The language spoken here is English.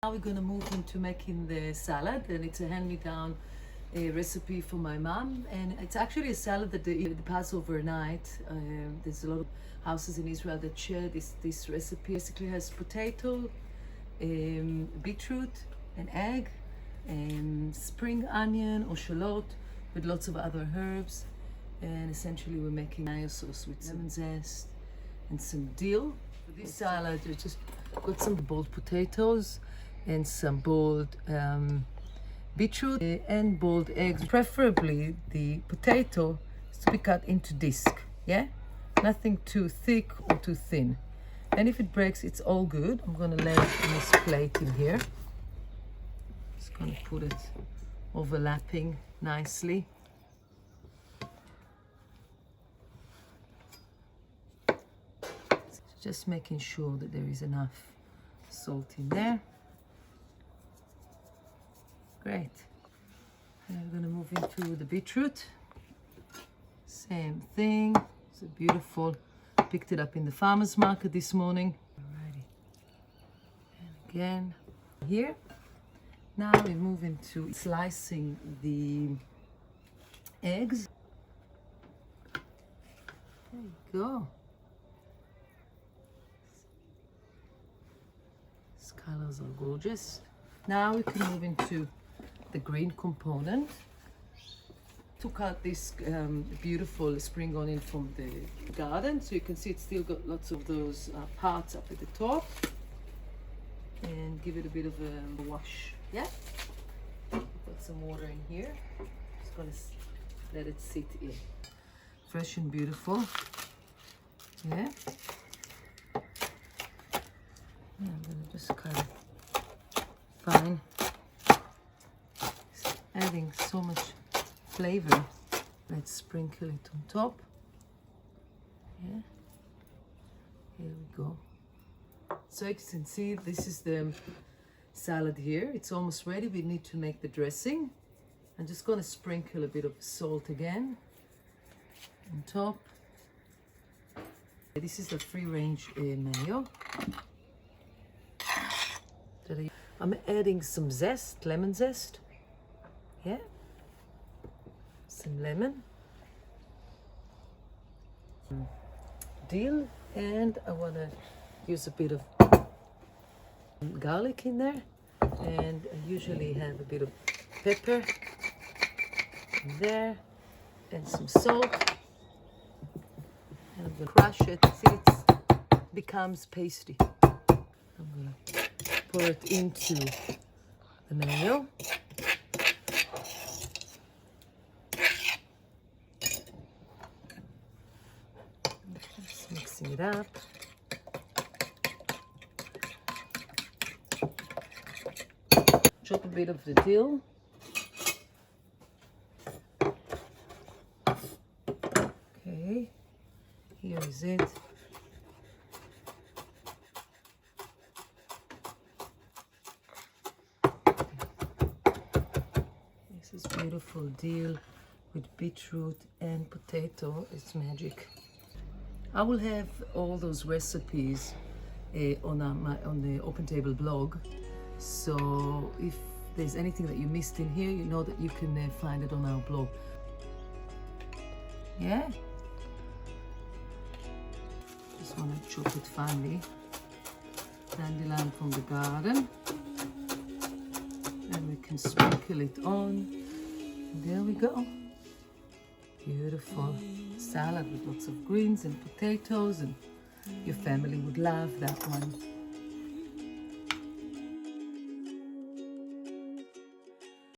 Now we're going to move into making the salad, and it's a hand-me-down recipe for my mom, and it's actually a salad that they eat the Passover night. There's a lot of houses in Israel that share this recipe. Basically has potato, beetroot and egg, spring onion or shallot with lots of other herbs, and essentially we're making mayo sauce with lemon zest and some dill. For this salad, I just got some boiled potatoes and some boiled beetroot and boiled eggs. Preferably the potato is to be cut into disc, yeah? Nothing too thick or too thin. And if it breaks, it's all good. I'm gonna lay it in this plate in here. Just gonna put it overlapping nicely. Just making sure that there is enough salt in there. Great. Now we're going to move into the beetroot. Same thing. It's a beautiful. Picked it up in the farmer's market this morning. Alrighty. And again here. Now we move into slicing the eggs. There you go. These colors are gorgeous. Now we can move into the green component. Took out this beautiful spring onion from the garden, so you can see it's still got lots of those parts up at the top, and give it a bit of a wash. Yeah, got some water in here. Just gonna let it sit in, fresh and beautiful. Yeah, I'm gonna just cut it fine. Adding so much flavor. Let's sprinkle it on top. Yeah, here we go. So you can see this is the salad here. It's almost ready. We need to make the dressing. I'm just going to sprinkle a bit of salt again on top. This is the free-range mayo. I'm adding some zest, lemon zest. Yeah, some lemon, dill, and I want to use a bit of garlic in there, and I usually have a bit of pepper in there and some salt, and I'm going to crush it. See, it becomes pasty. I'm going to pour it into the mayo. Mixing it up. Chop a bit of the dill. Okay, here is it. This is beautiful dill with beetroot and potato. It's magic. I will have all those recipes on the Open Table blog. So if there's anything that you missed in here, you know that you can find it on our blog. Yeah? Just want to chop it finely. Dandelion from the garden. And we can sprinkle it on. And there we go. Beautiful salad with lots of greens and potatoes, and your family would love that one.